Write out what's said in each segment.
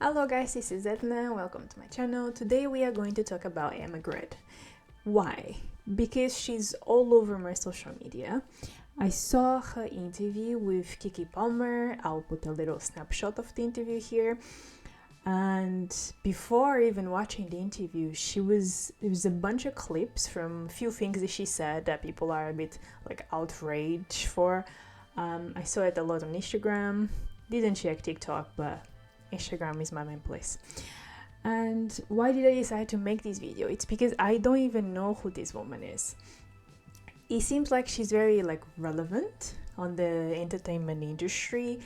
Hello guys, this is Edna. Welcome to my channel. Today we are going to talk about Grede. Why? Because she's all over my social media. I saw her interview with Kiki Palmer. I'll put a little snapshot of the interview here. And before even watching the interview, it was a bunch of clips from a few things that she said that people are a bit like outraged for. I saw it a lot on Instagram. Didn't check TikTok, but Instagram is my main place. And why did I decide to make this video? It's because I don't even know who this woman is. It seems like she's very relevant on the entertainment industry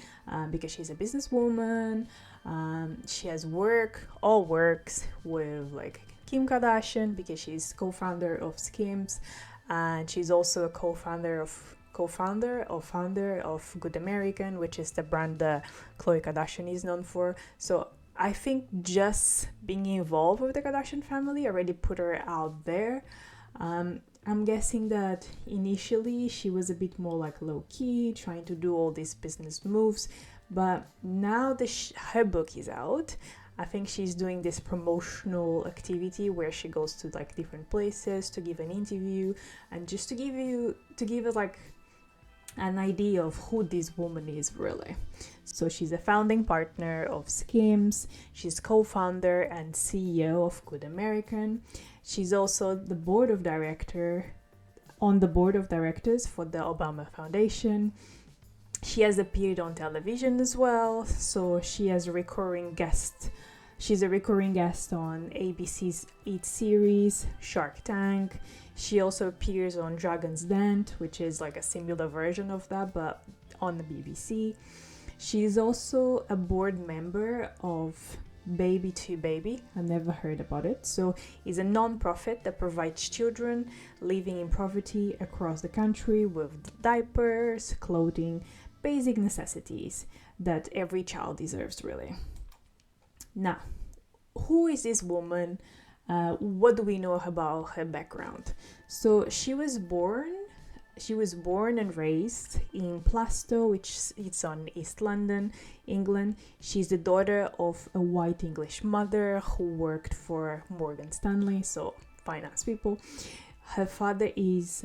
because she's a businesswoman. She has works with Kim Kardashian because she's co-founder of Skims, and she's also a co-founder of Good American, which is the brand that Khloe Kardashian is known for. So I think just being involved with the Kardashian family already put her out there. I'm guessing that initially she was a bit more low-key, trying to do all these business moves, but now that her book is out, I think she's doing this promotional activity where she goes to different places to give an interview and just to give it an idea of who this woman is really. So she's a founding partner of Skims, she's co-founder and CEO of Good American. She's also on the board of directors for the Obama Foundation. She has appeared on television as well, so she's a recurring guest on ABC's Eat series, Shark Tank. She also appears on Dragon's Den, which is a similar version of that, but on the BBC. She's also a board member of Baby to Baby. I never heard about it. So it's a non-profit that provides children living in poverty across the country with diapers, clothing, basic necessities that every child deserves, really. Now, who is this woman? What do we know about her background? So she was born and raised in Plaistow, which is on East London, England. She's the daughter of a white English mother who worked for Morgan Stanley, so finance people. Her father is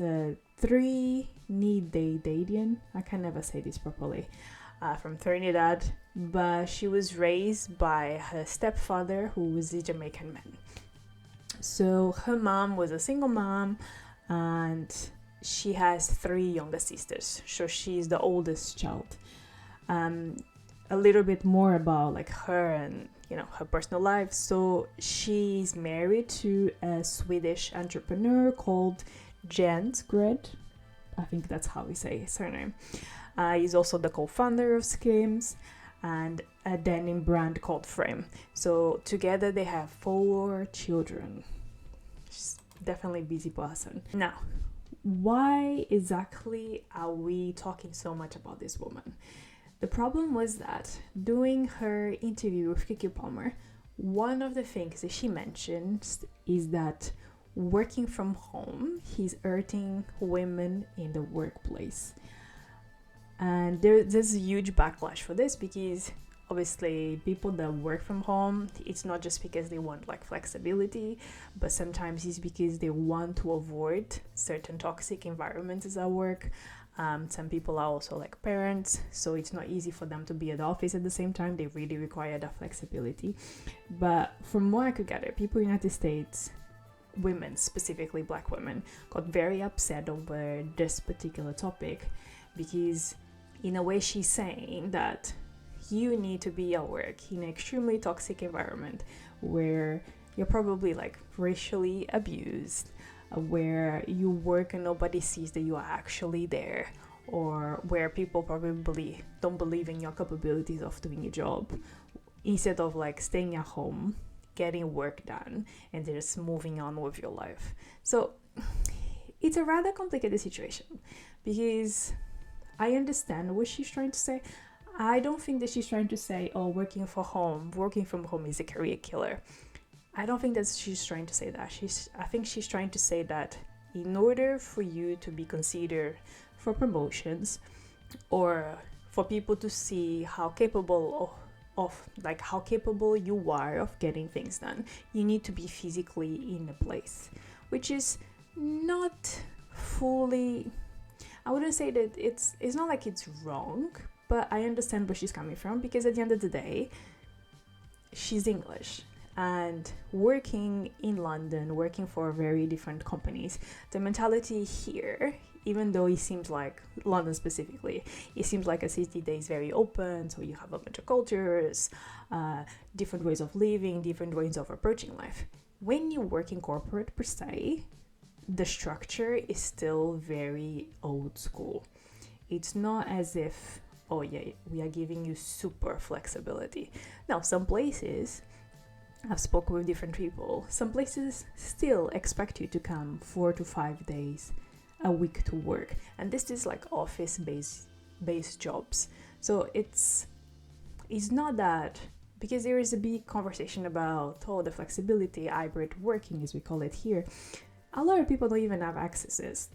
Trinidadian. I can never say this properly. From Trinidad, but she was raised by her stepfather, who was a Jamaican man. So her mom was a single mom, and she has 3 younger sisters, so she's the oldest child. A little bit more about her and her personal life. So she's married to a Swedish entrepreneur called Jens Grede. I think that's how we say his surname. He's also the co-founder of Skims and a denim brand called Frame. So together they have 4 children. She's definitely a busy person. Now, why exactly are we talking so much about this woman? The problem was that during her interview with Kiki Palmer, one of the things that she mentions is that working from home is hurting women in the workplace. And there's a huge backlash for this because obviously people that work from home, it's not just because they want flexibility, but sometimes it's because they want to avoid certain toxic environments at work. Some people are also parents, so it's not easy for them to be at the office at the same time. They really require that flexibility. But from what I could gather, people in the United States, women, specifically black women, got very upset over this particular topic because in a way she's saying that you need to be at work in an extremely toxic environment where you're probably racially abused, where you work and nobody sees that you are actually there, or where people probably don't believe in your capabilities of doing your job, instead of staying at home, getting work done, and just moving on with your life. So it's a rather complicated situation because I understand what she's trying to say. I don't think that she's trying to say, oh, working from home is a career killer. I don't think that she's trying to say that. I think she's trying to say that in order for you to be considered for promotions or for people to see how capable of like how capable you are of getting things done. You need to be physically in a place, which is not fully, I wouldn't say that it's not like it's wrong, but I understand where she's coming from, because at the end of the day, she's English, and working in London, working for very different companies, the mentality here, even though it seems like London specifically, it seems like a city that is very open, so you have a bunch of cultures, different ways of living, different ways of approaching life. When you work in corporate per se, the structure is still very old school. It's not as if, oh yeah, we are giving you super flexibility. Now, some places, I've spoken with different people, some places still expect you to come 4 to 5 days a week to work, and this is like office based jobs. So it's not that, because there is a big conversation about the flexibility, hybrid working as we call it here. A lot of people don't even have accesses.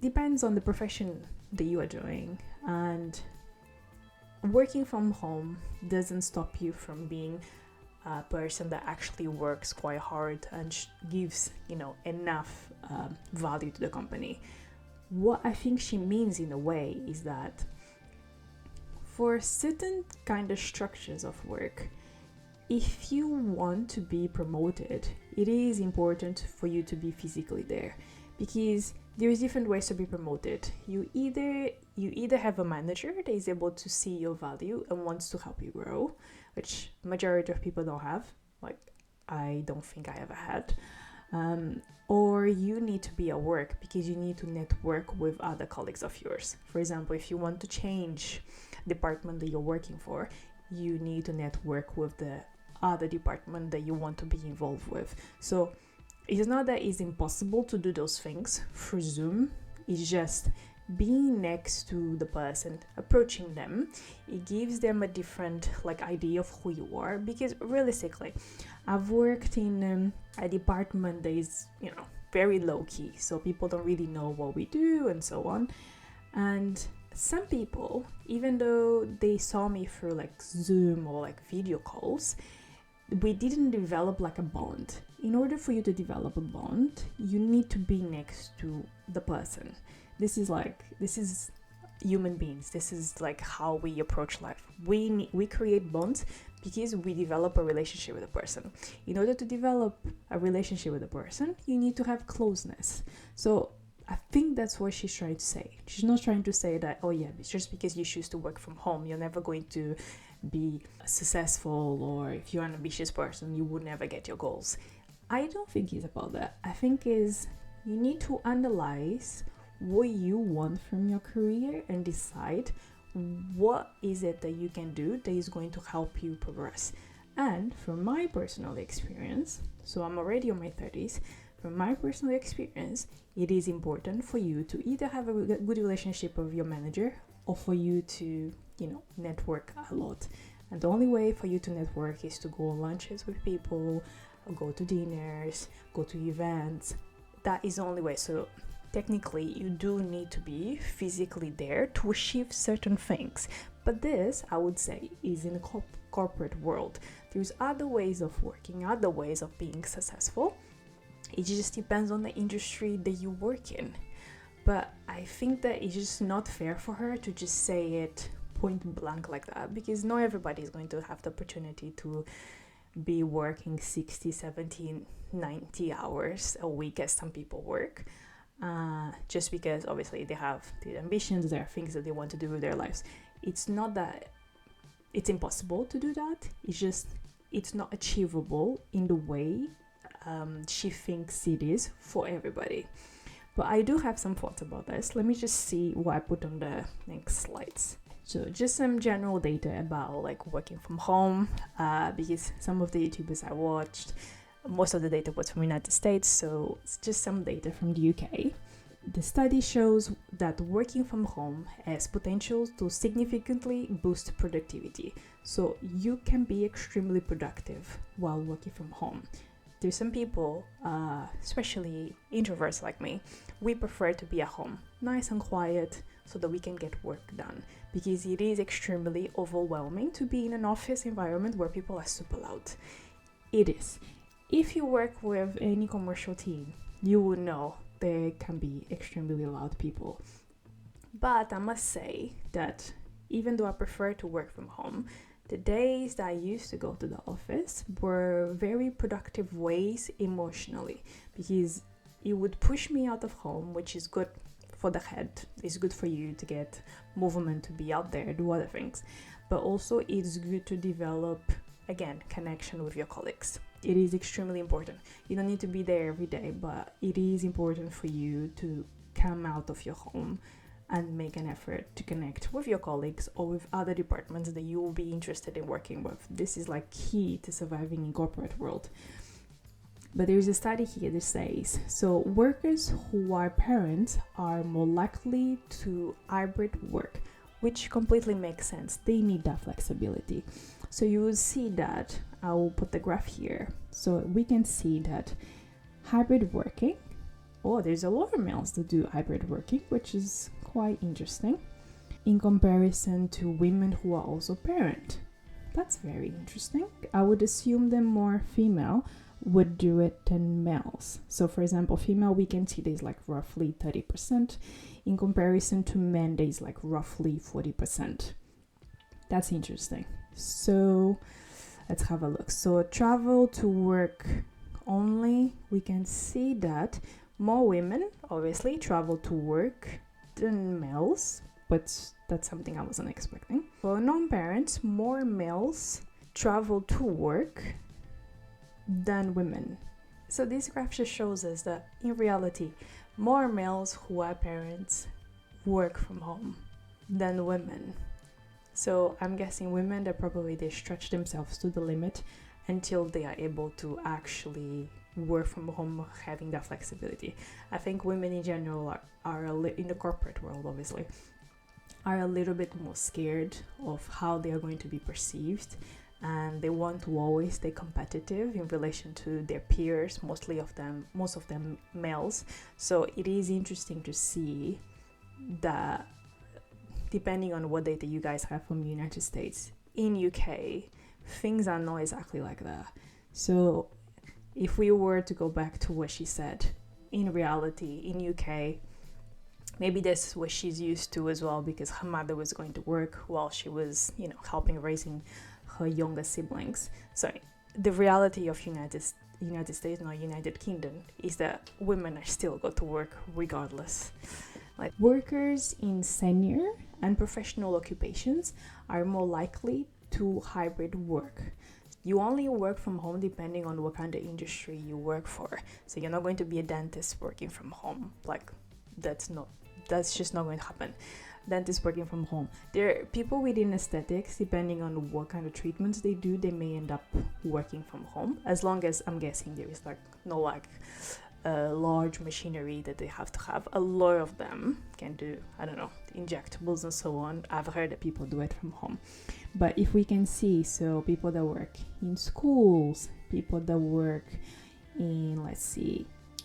Depends on the profession that you are doing, and working from home doesn't stop you from being a person that actually works quite hard and gives enough value to the company. What I think she means in a way is that for certain kind of structures of work, if you want to be promoted, it is important for you to be physically there, because there is different ways to be promoted. You either have a manager that is able to see your value and wants to help you grow, which majority of people don't have. Like, I don't think I ever had. Or you need to be at work because you need to network with other colleagues of yours. For example, if you want to change department that you're working for, you need to network with the other department that you want to be involved with. So it's not that it's impossible to do those things through Zoom. It's just being next to the person, approaching them. It gives them a different idea of who you are, because realistically, I've worked in a department that is very low-key, so people don't really know what we do and so on. And some people, even though they saw me through Zoom or video calls, we didn't develop a bond. In order for you to develop a bond, you need to be next to the person. This is human beings. This is how we approach life. We create bonds because we develop a relationship with a person. In order to develop a relationship with a person, you need to have closeness. So I think that's what she's trying to say. She's not trying to say that, oh yeah, it's just because you choose to work from home, you're never going to be successful, or if you're an ambitious person, you would never get your goals. I don't think it's about that. I think you need to analyze what you want from your career and decide what is it that you can do that is going to help you progress. And from my personal experience, so I'm already on my 30s, from my personal experience, it is important for you to either have a good relationship with your manager or for you to, network a lot. And the only way for you to network is to go on lunches with people, go to dinners, go to events. That is the only way. So technically, you do need to be physically there to achieve certain things. But this, I would say, is in the corporate world. There's other ways of working, other ways of being successful. It just depends on the industry that you work in. But I think that it's just not fair for her to just say it point blank like that, because not everybody is going to have the opportunity to be working 60, 70, 90 hours a week as some people work. Just because obviously they have the ambitions, there are things that they want to do with their lives. It's not that it's impossible to do that, it's just it's not achievable in the way she thinks it is for everybody. But I do have some thoughts about this. Let me just see what I put on the next slides. So just some general data about working from home, because some of the YouTubers I watched, most of the data was from the United States, so it's just some data from the UK. The study shows that working from home has potential to significantly boost productivity. So you can be extremely productive while working from home. There's some people, especially introverts like me, we prefer to be at home, nice and quiet, so that we can get work done, because it is extremely overwhelming to be in an office environment where people are super loud. It is. If you work with any commercial team, you will know there can be extremely loud people. But I must say that even though I prefer to work from home, the days that I used to go to the office were very productive ways emotionally, because it would push me out of home, which is good for the head. It's good for you to get movement, to be out there, do other things. But also it's good to develop, again, connection with your colleagues. It is extremely important. You don't need to be there every day, but it is important for you to come out of your home and make an effort to connect with your colleagues or with other departments that you will be interested in working with. This is like key to surviving in corporate world. But there's a study here that says, so workers who are parents are more likely to hybrid work, which completely makes sense. They need that flexibility. So you will see that, I will put the graph here. So we can see that hybrid working, there's a lot of males that do hybrid working, which is quite interesting, in comparison to women who are also parent. That's very interesting. I would assume that more female would do it than males. So for example, female, we can see there's like roughly 30%. In comparison to men, there's like roughly 40%. That's interesting. So let's have a look. So travel to work only, we can see that more women obviously travel to work than males, but that's something I wasn't expecting. For non-parents, more males travel to work than women. So this graph just shows us that in reality, more males who are parents work from home than women. So I'm guessing women, they stretch themselves to the limit until they are able to actually work from home, having that flexibility. I think women in general are in the corporate world, obviously, are a little bit more scared of how they are going to be perceived, and they want to always stay competitive in relation to their peers, most of them males. So it is interesting to see that, depending on what data you guys have from the United States, in UK, things are not exactly like that. So if we were to go back to what she said, in reality, in UK, maybe that's what she's used to as well, because her mother was going to work while she was, helping raising her younger siblings. So the reality of United States, not United Kingdom, is that women are still go to work regardless. Like, workers in senior and professional occupations are more likely to hybrid work. You only work from home depending on what kind of industry you work for. So you're not going to be a dentist working from home. Like, that's just not going to happen. Dentists working from home. There are people within aesthetics, depending on what kind of treatments they do, they may end up working from home, as long as, I'm guessing, there is no large machinery that they have to have. A lot of them can do, injectables and so on. I've heard that people do it from home. But if we can see, so people that work in schools, people that work in,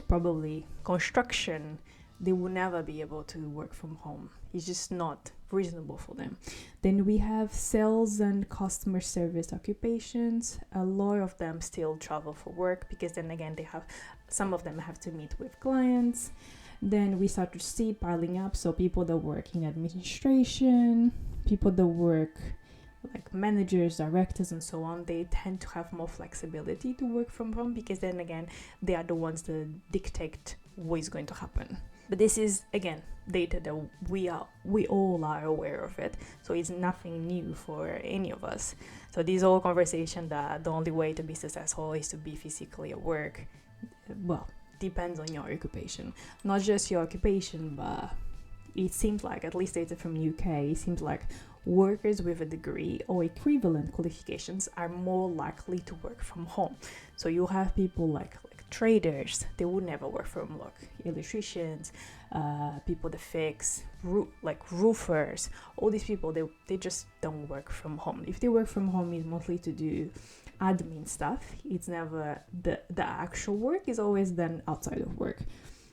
probably construction, they will never be able to work from home. It's just not reasonable for them. Then we have sales and customer service occupations. A lot of them still travel for work, because then again, some of them have to meet with clients. Then we start to see piling up. So people that work in administration, people that work like managers, directors, and so on, they tend to have more flexibility to work from home, because then again, they are the ones that dictate what is going to happen. But this is, again, data that we all are aware of it. So it's nothing new for any of us. So this whole conversation that the only way to be successful is to be physically at work, well, depends on your occupation. Not just your occupation, but it seems like, at least data from UK, it seems like workers with a degree or equivalent qualifications are more likely to work from home. So you have people like traders, they would never work from home, electricians, people that fix, roofers, all these people, they just don't work from home. If they work from home, it's mostly to do admin stuff. It's never, the actual work is always done outside of work.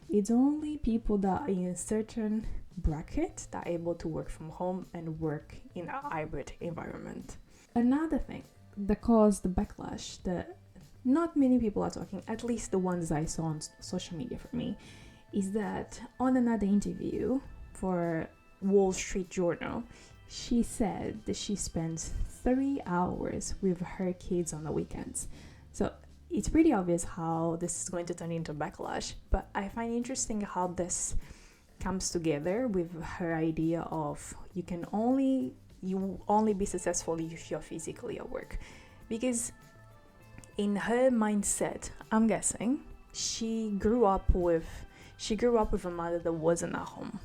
It's only people that are in certain bracket that are able to work from home and work in a hybrid environment. Another thing that caused the backlash that not many people are talking, at least the ones I saw on social media for me, is that on another interview for Wall Street Journal, she said that she spends 3 hours with her kids on the weekends. So it's pretty obvious how this is going to turn into backlash, but I find interesting how this comes together with her idea of you only be successful if you're physically at work. Because in her mindset, I'm guessing, she grew up with a mother that wasn't at home.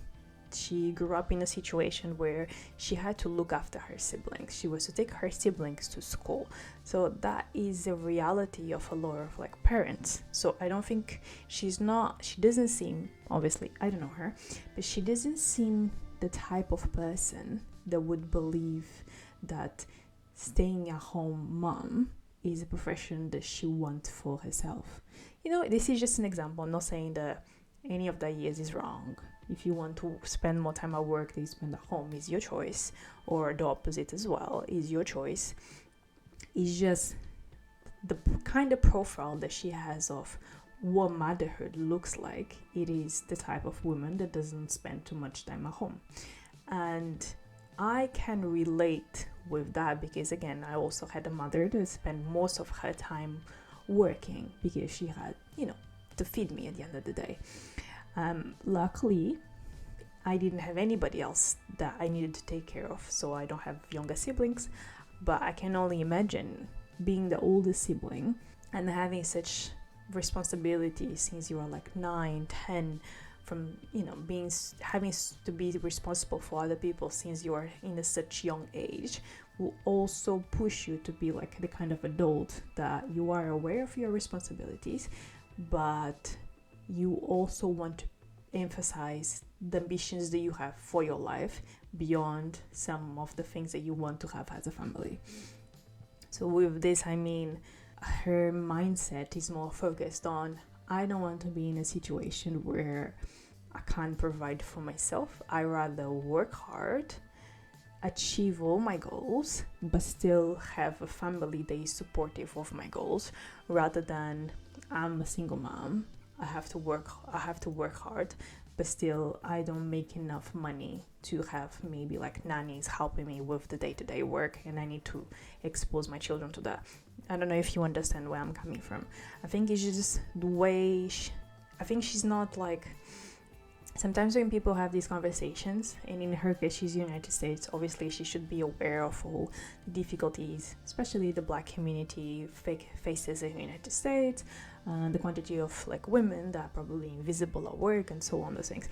She grew up in a situation where she had to look after her siblings. She was to take her siblings to school. So that is a reality of a lot of like parents. So I don't think she doesn't seem, obviously, I don't know her, but she doesn't seem the type of person that would believe that staying at home mom is a profession that she wants for herself. This is just an example. I'm not saying that any of that years is wrong. If you want to spend more time at work than you spend at home, is your choice, or the opposite as well is your choice. It's just the kind of profile that she has of what motherhood looks like. It is the type of woman that doesn't spend too much time at home, and I can relate with that because, again, I also had a mother that spent most of her time working because she had, to feed me at the end of the day. Luckily, I didn't have anybody else that I needed to take care of, so I don't have younger siblings, but I can only imagine being the oldest sibling and having such responsibility since you are like 9, 10, from having to be responsible for other people since you are in such young age will also push you to be like the kind of adult that you are aware of your responsibilities, but you also want to emphasize the ambitions that you have for your life beyond some of the things that you want to have as a family. So with this, I mean, her mindset is more focused on, I don't want to be in a situation where I can't provide for myself. I rather work hard, achieve all my goals, but still have a family that is supportive of my goals, rather than I'm a single mom. I have to work hard, but still I don't make enough money to have maybe like nannies helping me with the day-to-day work, and I need to expose my children to that. I don't know if you understand where I'm coming from. I think it's just the way I think she's not like, sometimes when people have these conversations, and in her case she's United States, obviously she should be aware of all the difficulties, especially the Black community faces in the United States, the quantity of like women that are probably invisible at work and so on, those things.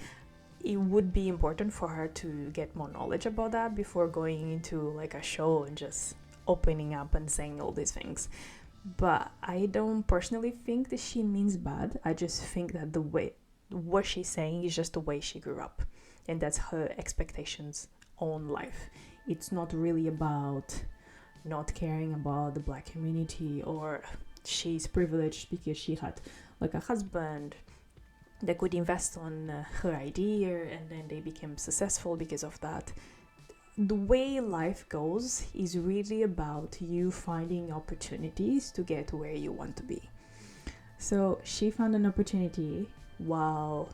It would be important for her to get more knowledge about that before going into like a show and just opening up and saying all these things. But I don't personally think that she means bad. I just think that what she's saying is just the way she grew up, and that's her expectations on life. It's not really about not caring about the Black community, or she's privileged because she had like a husband that could invest on her idea and then they became successful because of that. The way life goes is really about you finding opportunities to get where you want to be. So she found an opportunity while,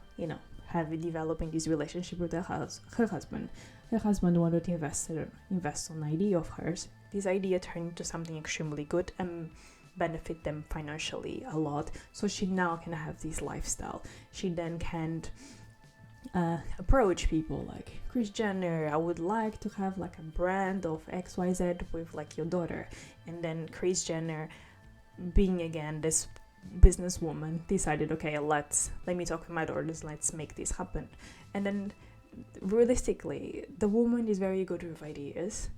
developing this relationship with her husband. Her husband wanted to invest on an idea of hers. This idea turned into something extremely good and benefit them financially a lot. So she now can have this lifestyle. She then can approach people like, Kris Jenner, I would like to have like a brand of XYZ with like your daughter. And then Kris Jenner, being again this businesswoman, decided, okay, let me talk with my daughters, let's make this happen. And then realistically, the woman is very good with ideas.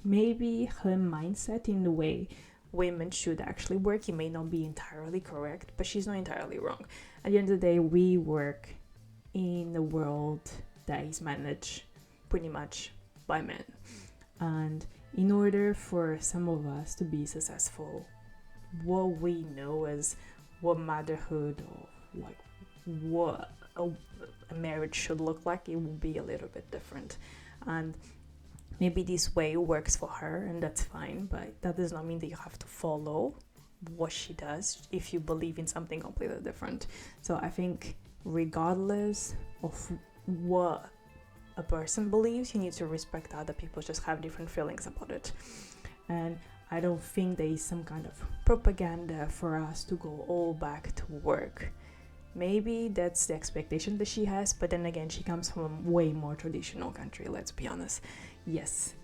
Maybe her mindset in the way women should actually work, it may not be entirely correct, but she's not entirely wrong. At the end of the day, we work in a world that is managed pretty much by men, and in order for some of us to be successful, what we know as what motherhood, or like what a marriage should look like, it will be a little bit different. And maybe this way works for her, and that's fine, but that does not mean that you have to follow what she does if you believe in something completely different. So I think regardless of what a person believes, you need to respect other people just have different feelings about it. And I don't think there is some kind of propaganda for us to go all back to work. Maybe that's the expectation that she has, but then again, she comes from a way more traditional country, let's be honest. Yes,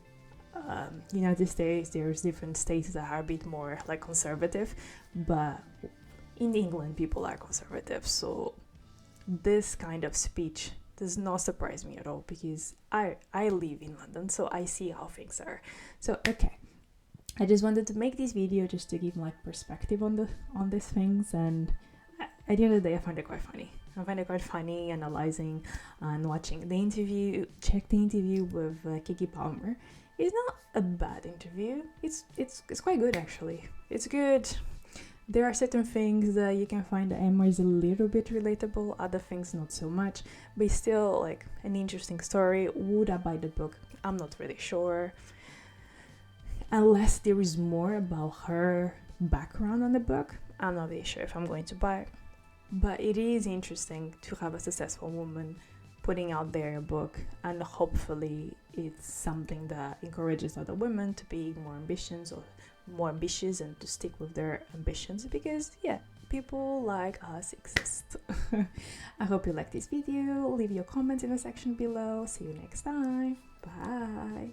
United States, there's different states that are a bit more like conservative, but in England, people are conservative. So this kind of speech does not surprise me at all, because I live in London, so I see how things are. So okay, I just wanted to make this video just to give like perspective on these things, and at the end of the day, I find it quite funny. I find it quite funny analyzing and watching the interview. Check the interview with Kiki Palmer. It's not a bad interview. It's quite good, actually. It's good. There are certain things that you can find that Emma is a little bit relatable, other things not so much, but it's still like an interesting story. Would I buy the book? I'm not really sure. Unless there is more about her background on the book, I'm not really sure if I'm going to buy it. But it is interesting to have a successful woman putting out there a book, and hopefully it's something that encourages other women to be more ambitious and to stick with their ambitions, because yeah, people like us exist. I hope you like this video. Leave your comments in the section below. See you next time. Bye.